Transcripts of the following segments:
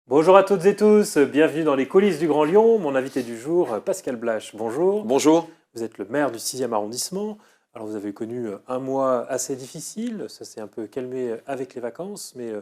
Bonjour à toutes et tous, bienvenue dans les coulisses du Grand Lyon. Mon invité du jour, Pascal Blache, bonjour. Bonjour. Vous êtes le maire du 6e arrondissement. Alors vous avez connu un mois assez difficile, ça s'est un peu calmé avec les vacances, mais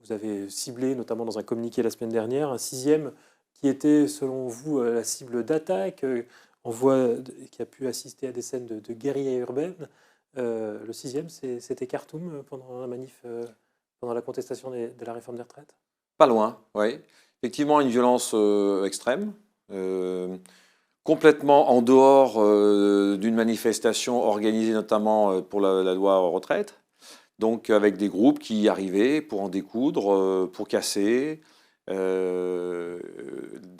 vous avez ciblé, notamment dans un communiqué la semaine dernière, un 6e qui était, selon vous, la cible d'attaque. Qui a pu assister à des scènes de guérilla urbaine. Le 6e, c'était Khartoum pendant la manif, pendant la contestation de la réforme des retraites. Pas loin, oui. Effectivement, une violence extrême, complètement en dehors d'une manifestation organisée notamment pour la loi retraite. Donc avec des groupes qui arrivaient pour en découdre, pour casser, dans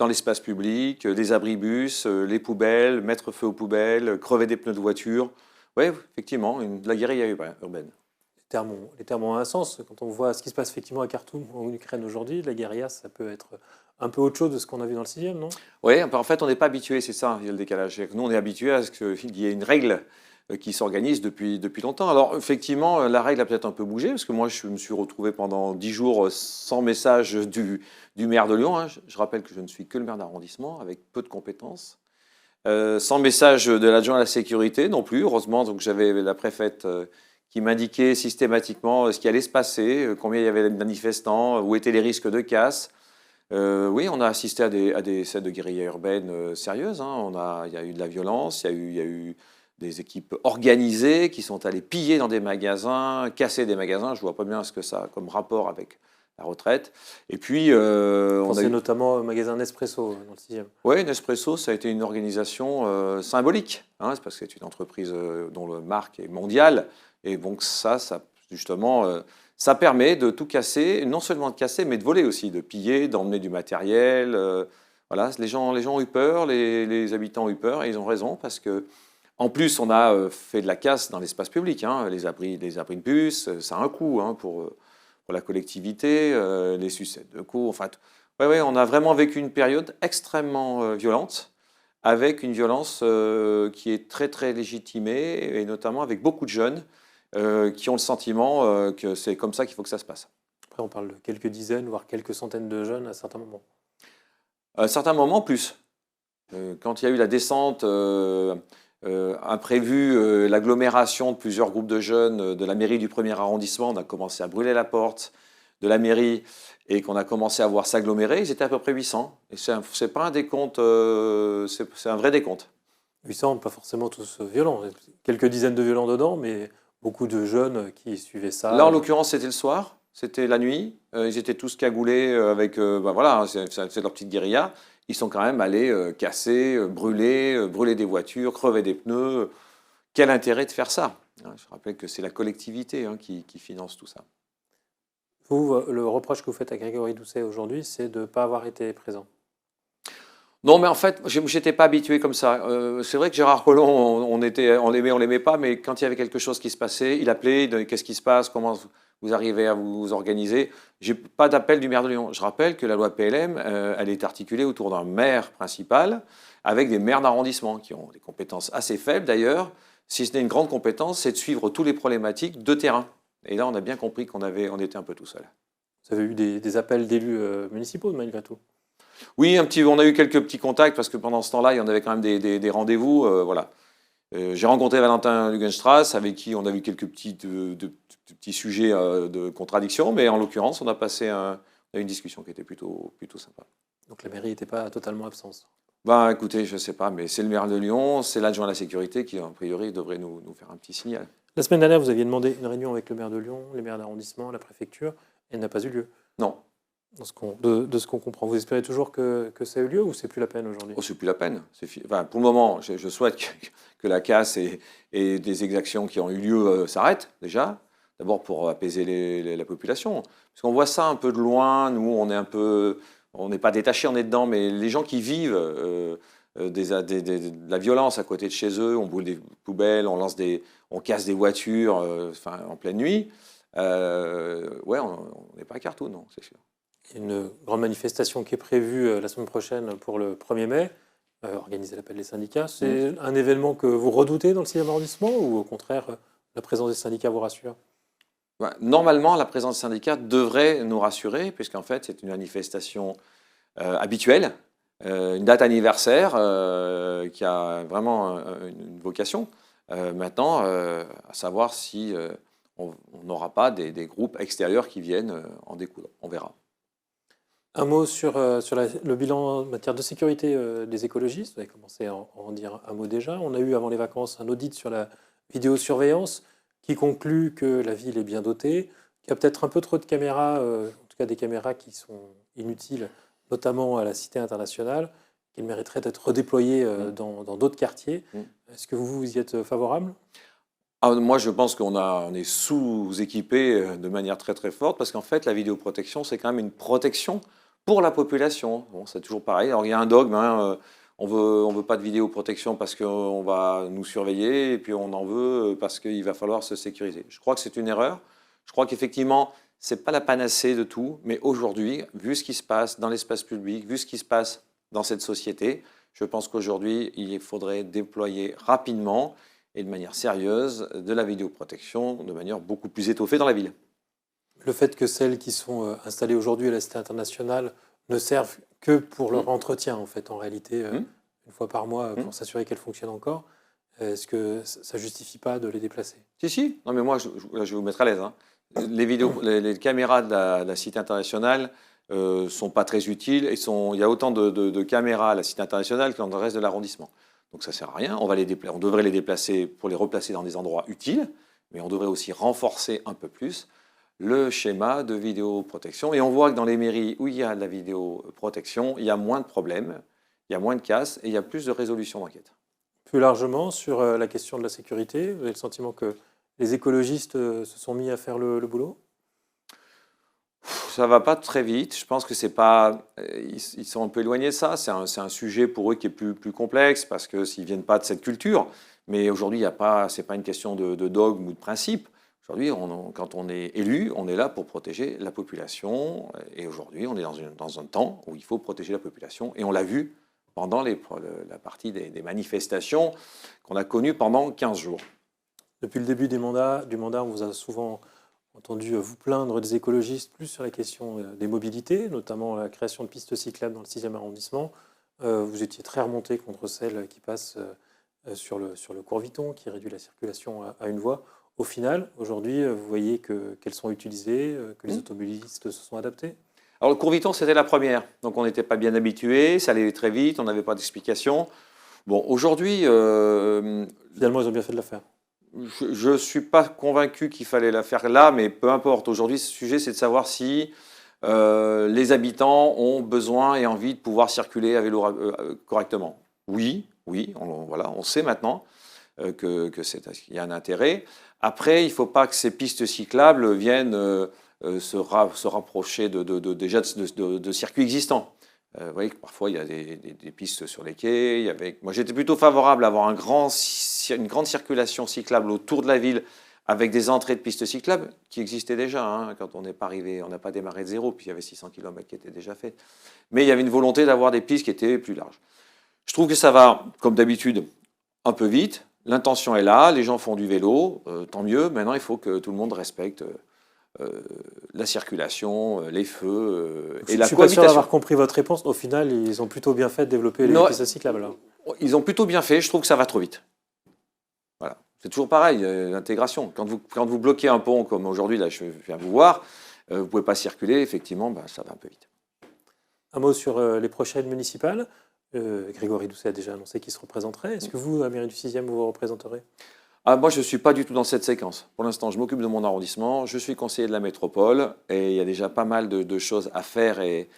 l'espace public, des abribus, les poubelles, mettre feu aux poubelles, crever des pneus de voiture. Oui, effectivement, de la guérilla urbaine. Les termes ont un sens. Quand on voit ce qui se passe effectivement à Khartoum, en Ukraine aujourd'hui, la guérilla, ça peut être un peu autre chose de ce qu'on a vu dans le 6e, non? Oui, en fait, on n'est pas habitué, c'est ça, il y a le décalage. Nous, on est habitué à ce qu'il y ait une règle qui s'organise depuis longtemps. Alors, effectivement, la règle a peut-être un peu bougé, parce que moi, je me suis retrouvé pendant 10 jours sans message du maire de Lyon. Hein. Je rappelle que je ne suis que le maire d'arrondissement, avec peu de compétences. Sans message de l'adjoint à la sécurité non plus, heureusement. Donc, j'avais la préfète qui m'indiquait systématiquement ce qui allait se passer, combien il y avait de manifestants, où étaient les risques de casse. Oui, on a assisté à des scènes de guérilla urbaine sérieuses. Hein. Il y a eu de la violence, il y a eu des équipes organisées qui sont allées piller dans des magasins, casser des magasins. Je ne vois pas bien ce que ça a comme rapport avec la retraite. Et puis, On pensez notamment au magasin Nespresso dans le 6e. Oui, Nespresso, ça a été une organisation symbolique. Hein. C'est parce que c'est une entreprise dont la marque est mondiale. Et donc ça justement, ça permet de tout casser, non seulement de casser, mais de voler aussi, de piller, d'emmener du matériel. Voilà, les gens ont eu peur, les habitants ont eu peur, et ils ont raison, parce que en plus, on a fait de la casse dans l'espace public. Hein, les abris de bus, ça a un coût hein, pour la collectivité, les sucettes de coûts. Enfin, ouais, on a vraiment vécu une période extrêmement violente, avec une violence qui est très très légitimée, et notamment avec beaucoup de jeunes qui ont le sentiment que c'est comme ça qu'il faut que ça se passe. Après, on parle de quelques dizaines, voire quelques centaines de jeunes à certains moments. À certains moments, plus. Quand il y a eu la descente imprévue, l'agglomération de plusieurs groupes de jeunes de la mairie du 1er arrondissement, on a commencé à brûler la porte de la mairie et qu'on a commencé à voir s'agglomérer, ils étaient à peu près 800. Et c'est pas un décompte, c'est un vrai décompte. 800, pas forcément tous violents. Quelques dizaines de violents dedans, mais beaucoup de jeunes qui suivaient ça. Là, en l'occurrence, c'était le soir, c'était la nuit. Ils étaient tous cagoulés avec, voilà, c'est leur petite guérilla. Ils sont quand même allés casser, brûler des voitures, crever des pneus. Quel intérêt de faire ça? Je rappelle que c'est la collectivité qui finance tout ça. Vous, le reproche que vous faites à Grégory Doucet aujourd'hui, c'est de ne pas avoir été présent. Non, mais en fait, je n'étais pas habitué comme ça. C'est vrai que Gérard Collomb, on l'aimait pas, mais quand il y avait quelque chose qui se passait, il appelait, qu'est-ce qui se passe, comment vous arrivez à vous organiser. J'ai pas d'appel du maire de Lyon. Je rappelle que la loi PLM, elle est articulée autour d'un maire principal, avec des maires d'arrondissement, qui ont des compétences assez faibles d'ailleurs. Si ce n'est une grande compétence, c'est de suivre toutes les problématiques de terrain. Et là, on a bien compris on était un peu tout seul. Vous avez eu des appels d'élus municipaux, malgré tout? Oui, on a eu quelques petits contacts parce que pendant ce temps-là, il y en avait quand même des rendez-vous. Voilà. J'ai rencontré Valentin Lugenstrass avec qui on a eu quelques petits sujets de contradiction, mais en l'occurrence, on a passé une discussion qui était plutôt sympa. Donc la mairie n'était pas totalement absente. Ben, écoutez, je ne sais pas, mais c'est le maire de Lyon, c'est l'adjoint à la sécurité qui, a priori, devrait nous faire un petit signal. La semaine dernière, vous aviez demandé une réunion avec le maire de Lyon, les maires d'arrondissement, la préfecture, et elle n'a pas eu lieu. Non. De ce qu'on comprend. Vous espérez toujours que ça ait eu lieu ou c'est plus la peine aujourd'hui? Oh, c'est plus la peine. Enfin, pour le moment, je souhaite que la casse et des exactions qui ont eu lieu s'arrêtent déjà. D'abord pour apaiser la population. Parce qu'on voit ça un peu de loin. Nous, on n'est pas détachés, on est dedans. Mais les gens qui vivent de la violence à côté de chez eux, on brûle des poubelles, on casse des voitures en pleine nuit. Ouais, on n'est pas à Khartoum, non, c'est sûr. Une grande manifestation qui est prévue la semaine prochaine pour le 1er mai, organisée à l'appel des syndicats. C'est un événement que vous redoutez dans le 6e arrondissement ou au contraire, la présence des syndicats vous rassure? Normalement, la présence syndicat devrait nous rassurer, puisqu'en fait, c'est une manifestation habituelle, une date anniversaire qui a vraiment une vocation. Maintenant, à savoir si on n'aura pas des groupes extérieurs qui viennent en découdre. On verra. Un mot sur, le bilan en matière de sécurité des écologistes. Vous avez commencé à en dire un mot déjà. On a eu avant les vacances un audit sur la vidéosurveillance qui conclut que la ville est bien dotée, qu'il y a peut-être un peu trop de caméras, en tout cas des caméras qui sont inutiles, notamment à la Cité internationale, qu'il mériterait d'être redéployées dans d'autres quartiers. Est-ce que vous y êtes favorable? Moi, je pense on est sous-équipé de manière très très forte, parce qu'en fait, la vidéoprotection, c'est quand même une protection pour la population. Bon, c'est toujours pareil. Alors, il y a un dogme, hein, on veut pas de vidéoprotection parce qu'on va nous surveiller, et puis on en veut parce qu'il va falloir se sécuriser. Je crois que c'est une erreur. Je crois qu'effectivement, c'est pas la panacée de tout, mais aujourd'hui, vu ce qui se passe dans l'espace public, vu ce qui se passe dans cette société, je pense qu'aujourd'hui, il faudrait déployer rapidement et de manière sérieuse de la vidéoprotection de manière beaucoup plus étoffée dans la ville. Le fait que celles qui sont installées aujourd'hui à la Cité internationale ne servent que pour leur entretien, en fait, en réalité, une fois par mois, pour s'assurer qu'elles fonctionnent encore, est-ce que ça ne justifie pas de les déplacer? Si. Non, mais moi, je vais vous mettre à l'aise. Hein. Les caméras de la Cité internationale sont pas très utiles. Il y a autant de caméras à la Cité internationale que dans le reste de l'arrondissement. Donc ça ne sert à rien. On devrait les déplacer pour les replacer dans des endroits utiles, mais on devrait aussi renforcer un peu plus le schéma de vidéoprotection. Et on voit que dans les mairies où il y a de la vidéoprotection, il y a moins de problèmes, il y a moins de casses et il y a plus de résolution d'enquête. Plus largement, sur la question de la sécurité, vous avez le sentiment que les écologistes se sont mis à faire le boulot? Ça va pas très vite. Je pense que c'est pas. Ils sont un peu éloignés de ça. C'est un sujet pour eux qui est plus complexe parce que s'ils viennent pas de cette culture. Mais aujourd'hui, il y a pas. C'est pas une question de dogme ou de principe. Aujourd'hui, quand on est élu, on est là pour protéger la population. Et aujourd'hui, on est dans un temps où il faut protéger la population. Et on l'a vu pendant la partie des manifestations qu'on a connues pendant 15 jours. Depuis le début du mandat, on vous a souvent entendu vous plaindre des écologistes plus sur la question des mobilités, notamment la création de pistes cyclables dans le 6e arrondissement. Vous étiez très remonté contre celles qui passent sur le cours Viton, qui réduit la circulation à une voie. Au final, aujourd'hui, vous voyez qu'elles sont utilisées, que les automobilistes se sont adaptés? Alors le cours Viton, c'était la première. Donc on n'était pas bien habitué, ça allait très vite, on n'avait pas d'explication. Bon, aujourd'hui... Finalement, ils ont bien fait de la faire. Je ne suis pas convaincu qu'il fallait la faire là, mais peu importe. Aujourd'hui, ce sujet, c'est de savoir si les habitants ont besoin et envie de pouvoir circuler à vélo correctement. Oui, on sait maintenant qu'il y a un intérêt. Après, il ne faut pas que ces pistes cyclables viennent se rapprocher déjà de circuits existants. Vous voyez que parfois, il y a des pistes sur les quais. Moi, j'étais plutôt favorable à avoir une grande circulation cyclable autour de la ville avec des entrées de pistes cyclables qui existaient déjà. Hein, quand on n'est pas arrivé, on n'a pas démarré de zéro, puis il y avait 600 km qui étaient déjà faits. Mais il y avait une volonté d'avoir des pistes qui étaient plus larges. Je trouve que ça va, comme d'habitude, un peu vite. L'intention est là, les gens font du vélo, tant mieux. Maintenant, il faut que tout le monde respecte la circulation, les feux et la cohabitation. Je suis pas sûr d'avoir compris votre réponse. Au final, ils ont plutôt bien fait de développer les pistes cyclables. Alors. Ils ont plutôt bien fait. Je trouve que ça va trop vite. Voilà. C'est toujours pareil, l'intégration. Quand vous bloquez un pont, comme aujourd'hui, là, je viens vous voir, vous ne pouvez pas circuler, effectivement, ça va un peu vite. Un mot sur les prochaines municipales. Grégory Doucet a déjà annoncé qu'il se représenterait. Est-ce que vous, à la mairie du 6e, vous représenterez? Moi, je ne suis pas du tout dans cette séquence. Pour l'instant, je m'occupe de mon arrondissement, je suis conseiller de la métropole et il y a déjà pas mal de choses à faire et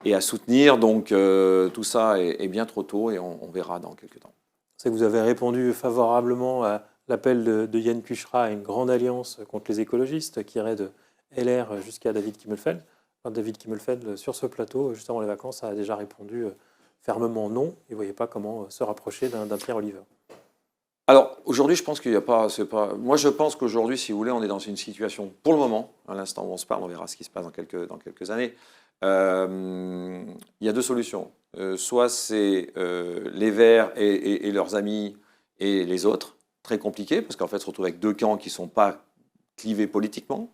à soutenir. Donc, tout ça est bien trop tôt et on verra dans quelques temps. C'est que vous avez répondu favorablement à l'appel de Yann Cuchera à une grande alliance contre les écologistes qui irait de LR jusqu'à David Kimmelfeld. Enfin, David Kimmelfeld, sur ce plateau, juste avant les vacances, a déjà répondu fermement non. Il ne voyait pas comment se rapprocher d'un Pierre Oliver. Alors, aujourd'hui, je pense qu'il n'y a pas... Moi, je pense qu'aujourd'hui, si vous voulez, on est dans une situation, pour le moment, à l'instant où on se parle, on verra ce qui se passe dans quelques années, il y a deux solutions. Soit c'est les Verts et leurs amis et les autres, très compliqué, parce qu'en fait, on se retrouve avec deux camps qui ne sont pas clivés politiquement.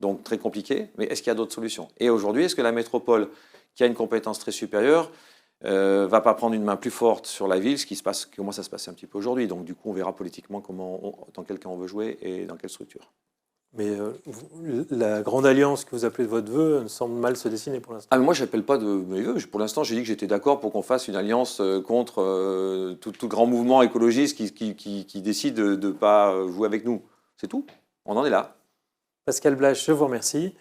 Donc très compliqué, mais est-ce qu'il y a d'autres solutions? Et aujourd'hui, est-ce que la métropole, qui a une compétence très supérieure, va pas prendre une main plus forte sur la ville, ce qui commence à se passer un petit peu aujourd'hui. Donc du coup, on verra politiquement dans quel camp on veut jouer et dans quelle structure. Mais la grande alliance que vous appelez de votre vœu semble mal se dessiner pour l'instant. Ah, mais moi, je n'appelle pas de mes vœux. Pour l'instant, j'ai dit que j'étais d'accord pour qu'on fasse une alliance contre tout grand mouvement écologiste qui décide de ne pas jouer avec nous. C'est tout. On en est là. Pascal Blache, je vous remercie.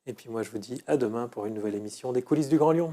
Et puis moi, je vous dis à demain pour une nouvelle émission des coulisses du Grand Lyon.